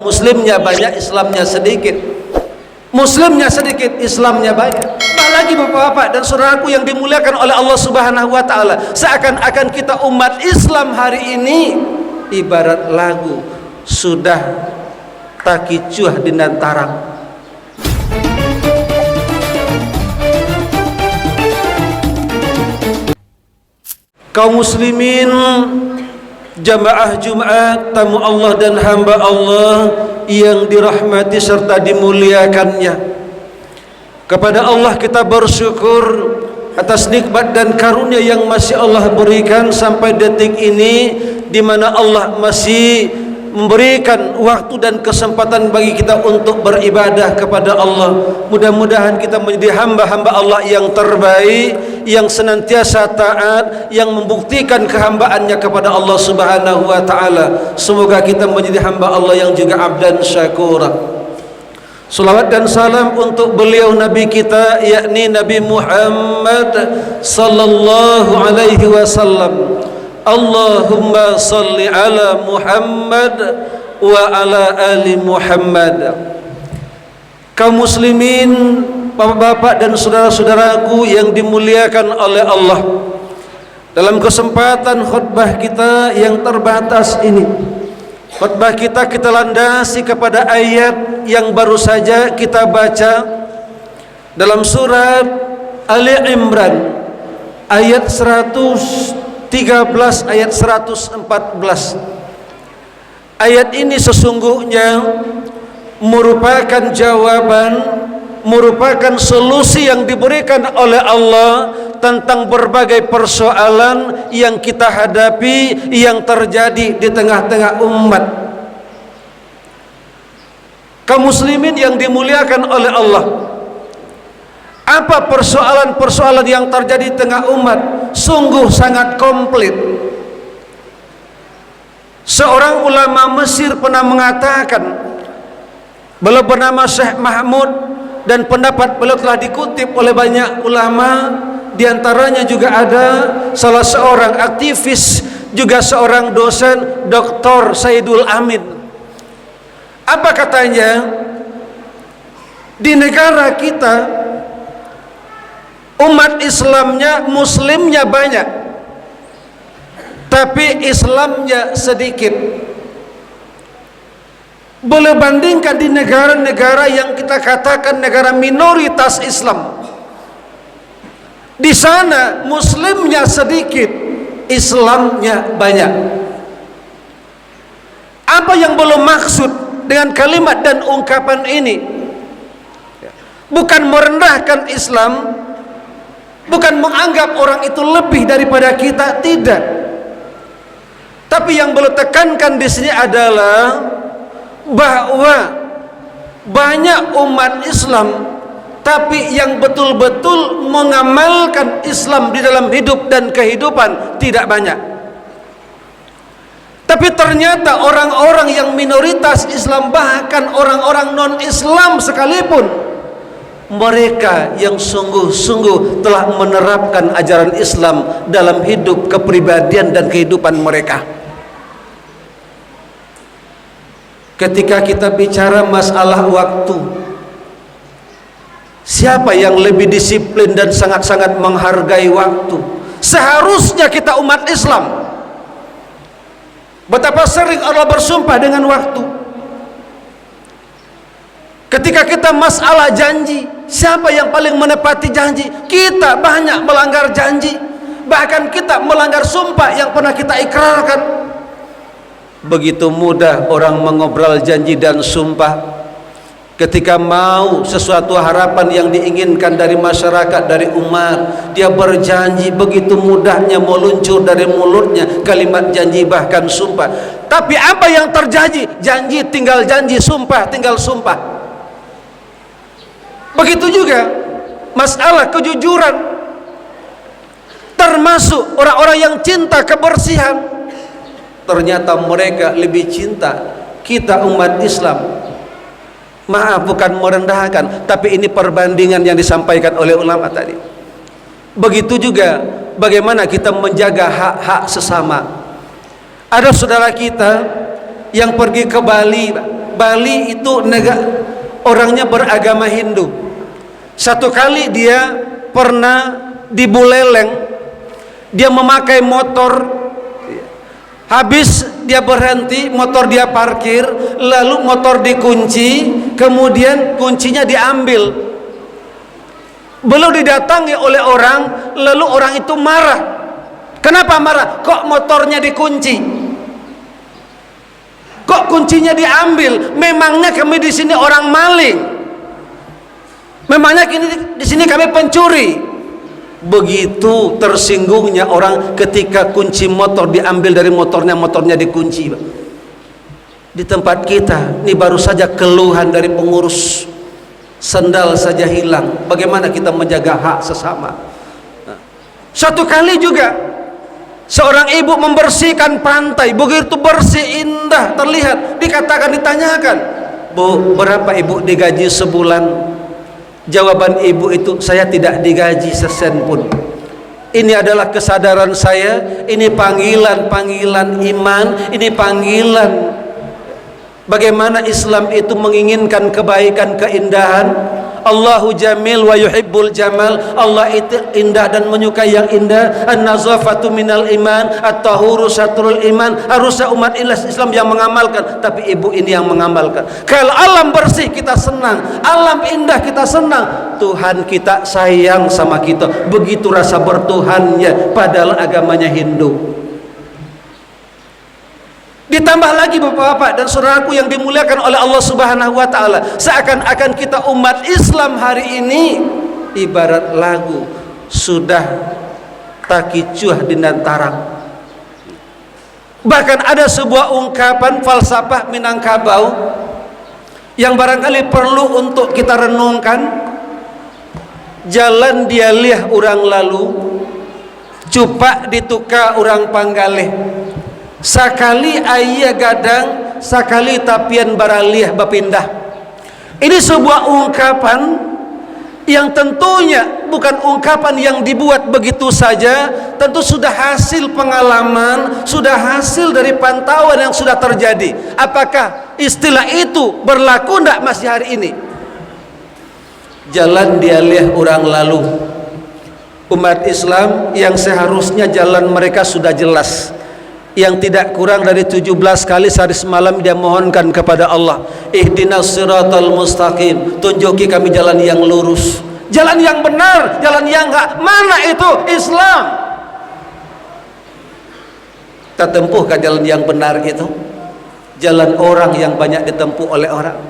Muslimnya banyak, Islamnya sedikit. Muslimnya sedikit, Islamnya banyak. Apalagi bapak-bapak dan saudaraku yang dimuliakan oleh Allah Subhanahu wa taala, seakan-akan kita umat Islam hari ini ibarat lagu sudah takicuah di nantarang. Kaum muslimin, jamaah Jumat, tamu Allah dan hamba Allah yang dirahmati serta dimuliakannya. Kepada Allah kita bersyukur atas nikmat dan karunia yang masih Allah berikan sampai detik ini, di mana Allah masih memberikan waktu dan kesempatan bagi kita untuk beribadah kepada Allah. Mudah-mudahan kita menjadi hamba-hamba Allah yang terbaik, yang senantiasa taat, yang membuktikan kehambaannya kepada Allah Subhanahu wa taala. Semoga kita menjadi hamba Allah yang juga abdan syakura. Salawat dan salam untuk beliau Nabi kita, yakni Nabi Muhammad sallallahu alaihi wasallam. Allahumma salli ala Muhammad wa ala ali Muhammad. Kaum muslimin, bapak-bapak dan saudara-saudaraku yang dimuliakan oleh Allah, dalam kesempatan khutbah kita yang terbatas ini, khutbah kita landasi kepada ayat yang baru saja kita baca dalam surat Ali Imran ayat 113 ayat 114. Ayat ini sesungguhnya merupakan jawaban, merupakan solusi yang diberikan oleh Allah tentang berbagai persoalan yang kita hadapi, yang terjadi di tengah-tengah umat. Kaum muslimin yang dimuliakan oleh Allah, apa persoalan-persoalan yang terjadi di tengah umat? Sungguh sangat komplit. Seorang ulama Mesir pernah mengatakan, beliau bernama Syekh Mahmud, dan pendapat beliau telah dikutip oleh banyak ulama, di antaranya juga ada salah seorang aktivis, juga seorang dosen, Dr. Saidul Amin. Apa katanya? Di negara kita umat Islamnya, muslimnya banyak, tapi Islamnya sedikit. Boleh bandingkan di negara-negara yang kita katakan negara minoritas Islam. Di sana muslimnya sedikit, Islamnya banyak. Apa yang belum maksud dengan kalimat dan ungkapan ini? Bukan merendahkan Islam, bukan menganggap orang itu lebih daripada kita, tidak. Tapi yang belum tekankan di sini adalah bahwa banyak umat Islam, tapi yang betul-betul mengamalkan Islam di dalam hidup dan kehidupan tidak banyak. Tapi ternyata orang-orang yang minoritas Islam, bahkan orang-orang non-Islam sekalipun, mereka yang sungguh-sungguh telah menerapkan ajaran Islam dalam hidup, kepribadian dan kehidupan mereka. Ketika kita bicara masalah waktu, siapa yang lebih disiplin dan sangat-sangat menghargai waktu? Seharusnya kita umat Islam. Betapa sering Allah bersumpah dengan waktu. Ketika kita masalah janji, siapa yang paling menepati janji? Kita banyak melanggar janji. Bahkan kita melanggar sumpah yang pernah kita ikrarkan. Begitu mudah orang mengobrol janji dan sumpah. Ketika mau sesuatu harapan yang diinginkan dari masyarakat, dari umat, dia berjanji, begitu mudahnya meluncur dari mulutnya kalimat janji bahkan sumpah. Tapi apa yang terjadi? Janji tinggal janji, sumpah tinggal sumpah. Begitu juga masalah kejujuran, termasuk orang-orang yang cinta kebersihan. Ternyata mereka lebih cinta kita umat Islam. Maaf, bukan merendahkan, tapi ini perbandingan yang disampaikan oleh ulama tadi. Begitu juga bagaimana kita menjaga hak-hak sesama. Ada saudara kita yang pergi ke Bali, Bali itu orangnya beragama Hindu. Satu kali dia pernah di Buleleng, dia memakai motor, habis dia berhenti, motor dia parkir, lalu motor dikunci, kemudian kuncinya diambil. Belum didatangi oleh orang, lalu orang itu marah. Kenapa marah? Kok motornya dikunci? Kok kuncinya diambil? Memangnya kami di sini orang maling? Memangnya di sini kami pencuri? Begitu tersinggungnya orang ketika kunci motor diambil dari motornya, motornya dikunci. Di tempat kita, ini baru saja keluhan dari pengurus, sendal saja hilang. Bagaimana kita menjaga hak sesama? Satu kali juga seorang ibu membersihkan pantai, begitu bersih, indah, terlihat. Ditanyakan, Bu, berapa ibu digaji sebulan? Jawaban ibu itu, saya tidak digaji sesen pun. Ini adalah kesadaran saya, ini panggilan iman, ini panggilan bagaimana Islam itu menginginkan kebaikan, keindahan. Allahu jamil wa yuhibbul jamal. Allah itu indah dan menyukai yang indah. An-nazafatu minal iman, at-tahuru satrul iman. Harusnya umat Islam yang mengamalkan, tapi ibu ini yang mengamalkan. Kalau alam bersih kita senang, alam indah kita senang, Tuhan kita sayang sama kita. Begitu rasa bertuhannya, padahal agamanya Hindu. Ditambah lagi Bapak-bapak dan saudaraku yang dimuliakan oleh Allah Subhanahu wa taala, seakan-akan kita umat Islam hari ini ibarat lagu sudah takicuh di Nantarang. Bahkan ada sebuah ungkapan falsafah Minangkabau yang barangkali perlu untuk kita renungkan. Jalan dia liah orang lalu, cupak dituka orang panggaleh. Sakali ayah gadang, sakali tapian baraliah bapindah. Ini sebuah ungkapan yang tentunya bukan ungkapan yang dibuat begitu saja. Tentu sudah hasil pengalaman, sudah hasil dari pantauan yang sudah terjadi. Apakah istilah itu berlaku tidak masih hari ini? Jalan dialih orang lalu, umat Islam yang seharusnya jalan mereka sudah jelas, yang tidak kurang dari 17 kali sehari semalam dia mohonkan kepada Allah, ihdinas siratal mustaqim, tunjuki kami jalan yang lurus, jalan yang benar, jalan yang hak. Mana itu Islam? Kita tempuhkan jalan yang benar itu, jalan orang yang banyak ditempuh oleh orang.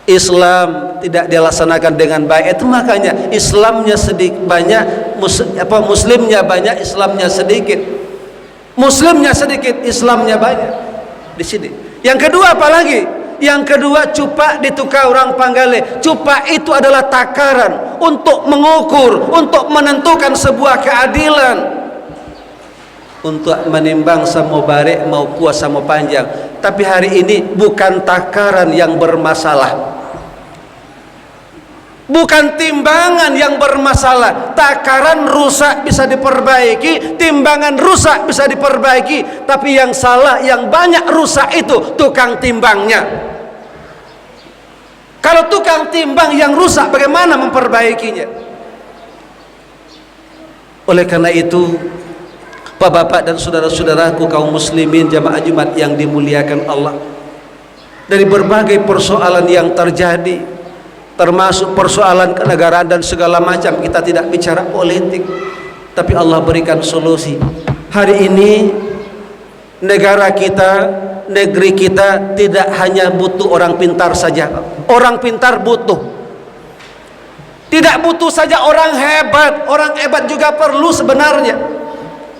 Islam tidak dilaksanakan dengan baik, itu makanya Islamnya sedikit banyak, Muslimnya banyak, Islamnya sedikit. Muslimnya sedikit, Islamnya banyak di sini. Yang kedua apalagi? Yang kedua, cupak ditukar orang panggale. Cupak itu adalah takaran untuk mengukur, untuk menentukan sebuah keadilan, untuk menimbang mau barek, mau puasa, mau panjang. Tapi hari ini bukan takaran yang bermasalah, bukan timbangan yang bermasalah. Takaran rusak bisa diperbaiki, timbangan rusak bisa diperbaiki, tapi yang salah, yang banyak rusak itu tukang timbangnya. Kalau tukang timbang yang rusak, bagaimana memperbaikinya? Oleh karena itu, Bapak-bapak dan saudara-saudaraku kaum muslimin jamaah Jumat yang dimuliakan Allah, dari berbagai persoalan yang terjadi, termasuk persoalan kenegaraan dan segala macam, kita tidak bicara politik, tapi Allah berikan solusi. Hari ini negara kita, negeri kita tidak hanya butuh orang pintar saja. Orang pintar butuh, tidak butuh saja orang hebat juga perlu sebenarnya.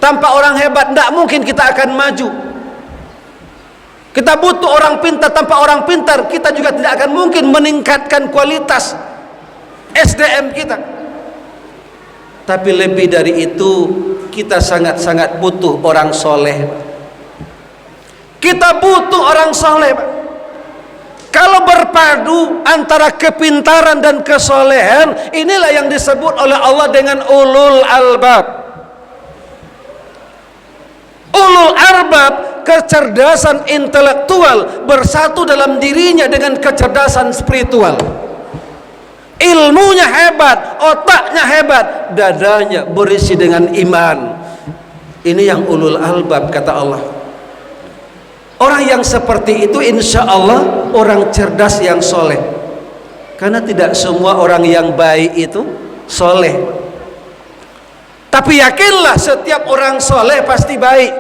Tanpa orang hebat tidak mungkin kita akan maju. Kita butuh orang pintar, tanpa orang pintar kita juga tidak akan mungkin meningkatkan kualitas SDM kita. Tapi lebih dari itu, kita sangat-sangat butuh orang soleh. Kita butuh orang soleh. Kalau berpadu antara kepintaran dan kesolehan, inilah yang disebut oleh Allah dengan ulul albab. Ulul albab kecerdasan intelektual bersatu dalam dirinya dengan kecerdasan spiritual. Ilmunya hebat, otaknya hebat, dadanya berisi dengan iman. Ini yang ulul albab, kata Allah. Orang yang seperti itu insya Allah orang cerdas yang soleh. Karena tidak semua orang yang baik itu soleh. Tapi yakinlah setiap orang soleh pasti baik.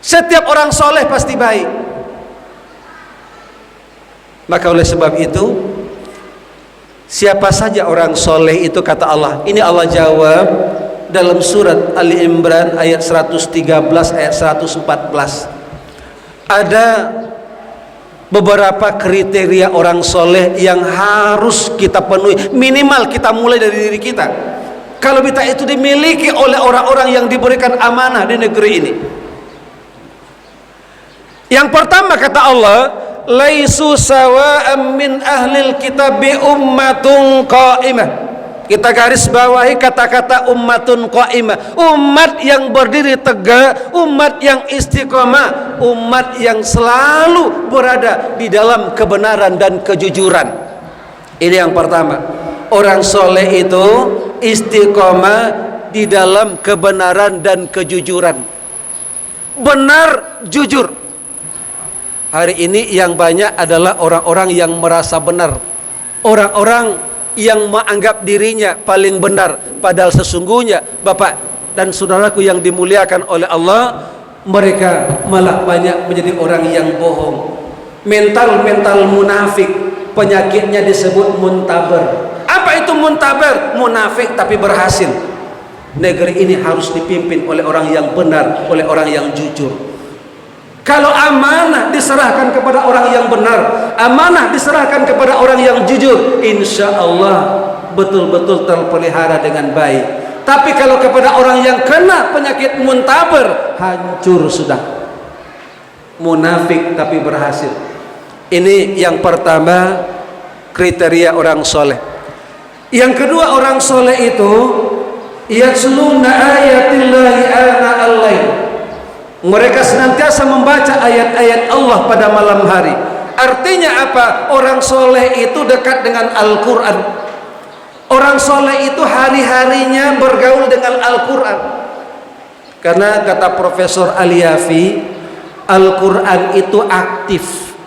Setiap orang soleh pasti baik. Maka oleh sebab itu, siapa saja orang soleh itu, kata Allah. Ini Allah jawab dalam surat Ali Imran ayat 113 ayat 114. Ada beberapa kriteria orang soleh yang harus kita penuhi. Minimal kita mulai dari diri kita. Kalau kita itu dimiliki oleh orang-orang yang diberikan amanah di negeri ini. Yang pertama kata Allah, laisu sawa'am min ahlil kitabi ummatun qa'imah. Kita garis bawahi kata-kata ummatun qa'imah. Umat yang berdiri tegak, umat yang istiqomah, umat yang selalu berada di dalam kebenaran dan kejujuran. Ini yang pertama. Orang soleh itu istiqomah di dalam kebenaran dan kejujuran. Benar, jujur. Hari ini yang banyak adalah orang-orang yang merasa benar. Orang-orang yang menganggap dirinya paling benar, padahal sesungguhnya Bapak dan saudaraku yang dimuliakan oleh Allah, mereka malah banyak menjadi orang yang bohong. Mental munafik, penyakitnya disebut muntaber. Apa itu muntaber? Munafik tapi berhasil. Negeri ini harus dipimpin oleh orang yang benar, oleh orang yang jujur. Kalau amanah diserahkan kepada orang yang benar, amanah diserahkan kepada orang yang jujur, insya Allah betul-betul terpelihara dengan baik. Tapi kalau kepada orang yang kena penyakit muntaber, hancur sudah. Munafik tapi berhasil. Ini yang pertama, kriteria orang soleh. Yang kedua, orang soleh itu yatsluna ayatillahi ana al-lail. Mereka senantiasa membaca ayat-ayat Allah pada malam hari. Artinya apa? Orang soleh itu dekat dengan Al-Quran. Orang soleh itu hari-harinya bergaul dengan Al-Quran. Karena kata Profesor Aliafi, Al-Quran itu aktif.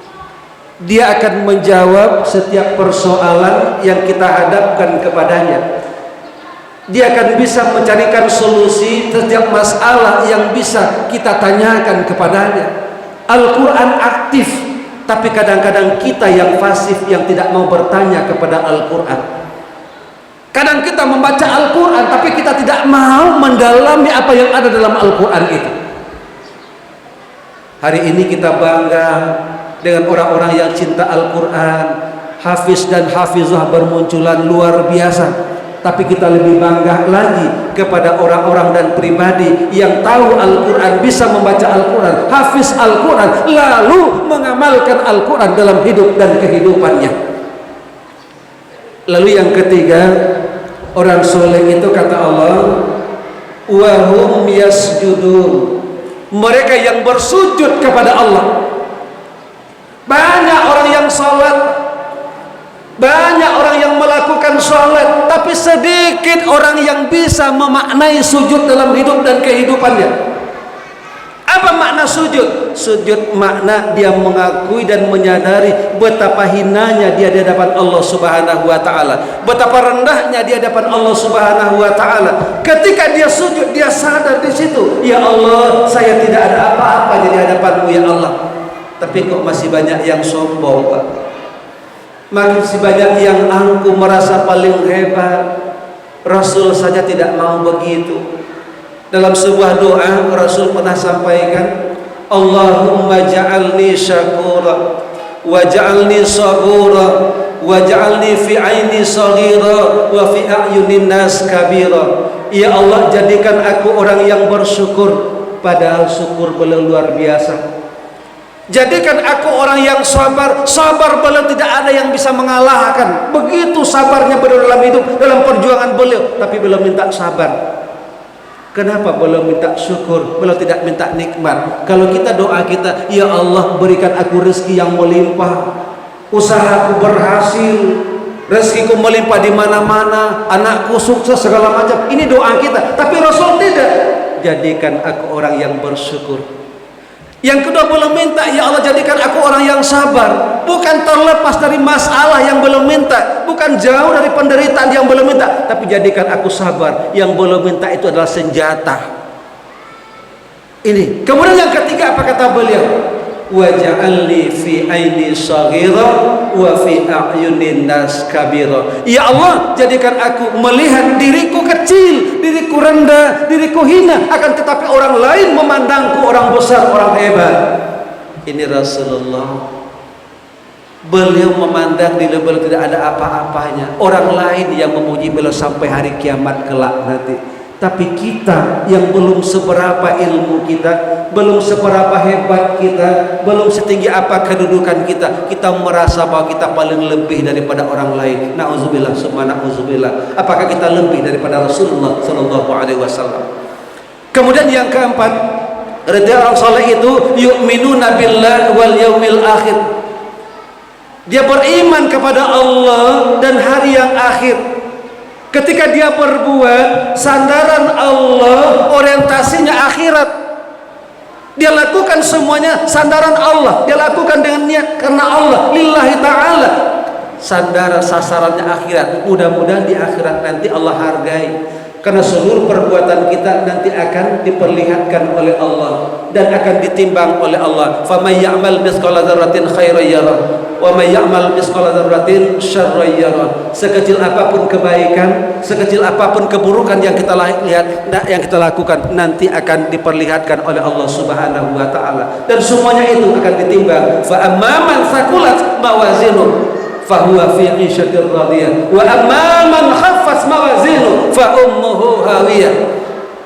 Dia akan menjawab setiap persoalan yang kita hadapkan kepadanya. Dia akan bisa mencarikan solusi setiap masalah yang bisa kita tanyakan kepadanya. Al-Quran aktif, tapi kadang-kadang kita yang pasif, yang tidak mau bertanya kepada Al-Quran. Kadang kita membaca Al-Quran, tapi kita tidak mau mendalami apa yang ada dalam Al-Quran itu. Hari ini kita bangga dengan orang-orang yang cinta Al-Quran. Hafiz dan hafizah bermunculan luar biasa. Tapi kita lebih bangga lagi kepada orang-orang dan pribadi yang tahu Al-Quran, bisa membaca Al-Quran, hafiz Al-Quran, lalu mengamalkan Al-Quran dalam hidup dan kehidupannya. Lalu yang ketiga, orang soleh itu kata Allah, wahum yasjudun. Mereka yang bersujud kepada Allah. Banyak orang yang sholat, banyak orang yang melakukan sholat, tapi sedikit orang yang bisa memaknai sujud dalam hidup dan kehidupannya. Apa makna sujud? Sujud makna dia mengakui dan menyadari betapa hinanya dia di hadapan Allah Subhanahu wa ta'ala, betapa rendahnya di hadapan Allah Subhanahu wa ta'ala. Ketika dia sujud, dia sadar di situ, ya Allah, saya tidak ada apa-apa di hadapanmu ya Allah. Tapi kok masih banyak yang sombong, Pak. Masih banyak yang angkuh, merasa paling hebat. Rasul saja tidak mau begitu. Dalam sebuah doa Rasul pernah sampaikan, Allahumma ja'alni syakura wa ja'alni sabura wa ja'alni fi aini saghira wa fi a'yunin nas kabira. Ya Allah, jadikan aku orang yang bersyukur, padahal syukur belum luar biasa. Jadikan aku orang yang sabar, sabar beliau tidak ada yang bisa mengalahkan. Begitu sabarnya beliau dalam hidup, dalam perjuangan beliau, tapi belum minta sabar. Kenapa belum minta syukur, belum tidak minta nikmat? Kalau kita doa kita, ya Allah berikan aku rezeki yang melimpah, usahaku berhasil, rezekiku melimpah di mana-mana, anakku sukses segala macam. Ini doa kita. Tapi Rasul tidak. Jadikan aku orang yang bersyukur. Yang kedua belum minta, ya Allah jadikan aku orang yang sabar. Bukan terlepas dari masalah yang belum minta, bukan jauh dari penderitaan yang belum minta, tapi jadikan aku sabar. Yang belum minta itu adalah senjata. Ini. Kemudian yang ketiga apa kata beliau? Waj'alni fi aini saghira wa fi a'yunin nas kabira. Ya Allah, jadikan aku melihat diriku kecil, diriku rendah, diriku hina, akan tetapi orang lain memandangku orang besar, orang hebat. Ini Rasulullah. Beliau memandang di beliau tidak ada apa-apanya. Orang lain yang memuji beliau sampai hari kiamat kelak nanti. Tapi kita yang belum seberapa ilmu kita, belum seberapa hebat kita, belum setinggi apa kedudukan kita, kita merasa bahwa kita paling lebih daripada orang lain. Nauzubillah, summa nauzubillah. Apakah kita lebih daripada Rasulullah sallallahu alaihi wasallam? Kemudian yang keempat, orang saleh itu yu'minuna billahi wal yaumil akhir. Dia beriman kepada Allah dan hari yang akhir. Ketika dia berbuat, sandaran Allah, orientasinya akhirat. Dia lakukan semuanya sandaran Allah. Dia lakukan dengan niat karena Allah, lillahi ta'ala. Sandaran sasarannya akhirat. Mudah-mudahan di akhirat nanti Allah hargai. Karena seluruh perbuatan kita nanti akan diperlihatkan oleh Allah dan akan ditimbang oleh Allah. Faman ya'mal mithqala dzarratin khairan yarah wa may ya'mal mithqala dzarratin syarran yarah. Sekecil apapun kebaikan, sekecil apapun keburukan yang kita lihat, yang kita lakukan nanti akan diperlihatkan oleh Allah Subhanahu wa taala. Dan semuanya itu akan ditimbang. Fa amman thaqulat mawazinuhu fahuwa fi 'ishatir radiyah wa amma man khaffat mawazinu fa ummuhu hawiyah.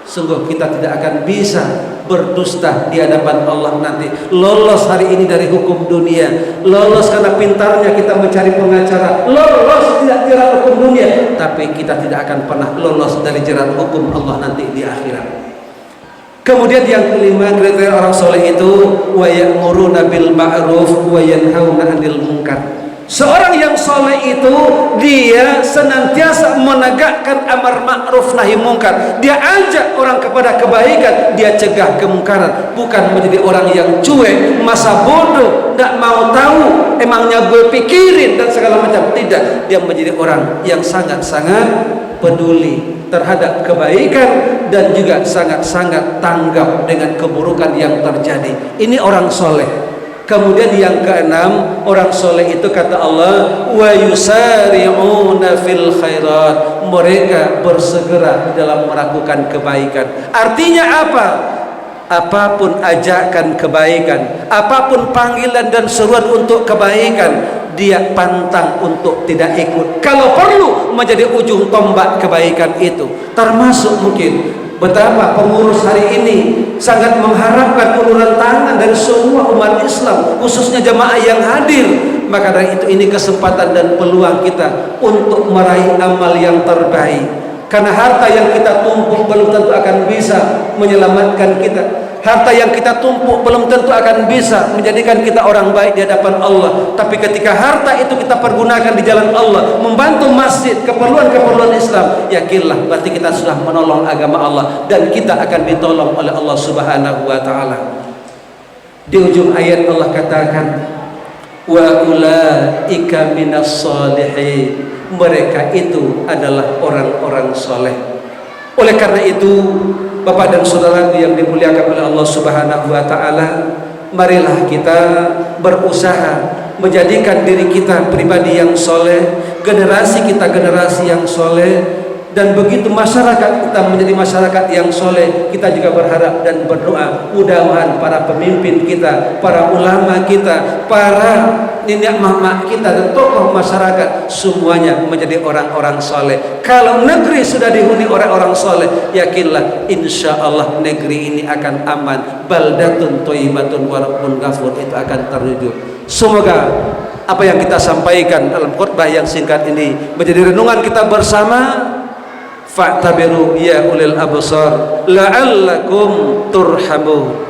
Sungguh kita tidak akan bisa berdusta di hadapan Allah nanti. Lolos hari ini dari hukum dunia, lolos karena pintarnya kita mencari pengacara, lolos tidak jerat hukum dunia, tapi kita tidak akan pernah lolos dari jerat hukum Allah nanti di akhirat. Kemudian yang kelima, kriteria orang soleh itu wa ya'muruna bil ma'ruf wa yanhauna 'anil munkar. Seorang yang soleh itu dia senantiasa menegakkan amar ma'ruf nahi mungkar. Dia ajak orang kepada kebaikan, dia cegah kemungkaran. Bukan menjadi orang yang cuek, masa bodoh, tidak mau tahu, emangnya gue pikirin dan segala macam. Tidak, dia menjadi orang yang sangat-sangat peduli terhadap kebaikan dan juga sangat-sangat tanggap dengan keburukan yang terjadi. Ini orang soleh. Kemudian yang keenam, orang soleh itu kata Allah, wa yusari'una fil khairat. Mereka bersegera dalam melakukan kebaikan. Artinya apa? Apapun ajakan kebaikan, apapun panggilan dan seruan untuk kebaikan, dia pantang untuk tidak ikut. Kalau perlu menjadi ujung tombak kebaikan itu. Termasuk mungkin betapa pengurus hari ini sangat mengharapkan uluran tangan dari semua umat Islam, khususnya jamaah yang hadir. Maka dari itu ini kesempatan dan peluang kita untuk meraih amal yang terbaik. Karena harta yang kita tumpuk belum tentu akan bisa menyelamatkan kita. Harta yang kita tumpuk belum tentu akan bisa menjadikan kita orang baik di hadapan Allah. Tapi ketika harta itu kita pergunakan di jalan Allah, membantu masjid, keperluan-keperluan Islam, yakinlah berarti kita sudah menolong agama Allah dan kita akan ditolong oleh Allah Subhanahu wa taala. Di ujung ayat Allah katakan, wa ulaika minas sholihin. Mereka itu adalah orang-orang soleh. Oleh karena itu, Bapak dan saudara yang dimuliakan oleh Allah Subhanahu wa taala, marilah kita berusaha menjadikan diri kita pribadi yang soleh, generasi kita generasi yang soleh. Dan begitu masyarakat kita menjadi masyarakat yang soleh, kita juga berharap dan berdoa mudah-mudahan para pemimpin kita, para ulama kita, para nenek mama kita dan tokoh masyarakat semuanya menjadi orang-orang soleh. Kalau negeri sudah dihuni orang-orang soleh, yakinlah insya Allah negeri ini akan aman. Baldatun thayyibatun wa rabbun ghafur, itu akan terwujud. Semoga apa yang kita sampaikan dalam khutbah yang singkat ini menjadi renungan kita bersama. fa'tabiru ya ulil absar la'allakum turhamun.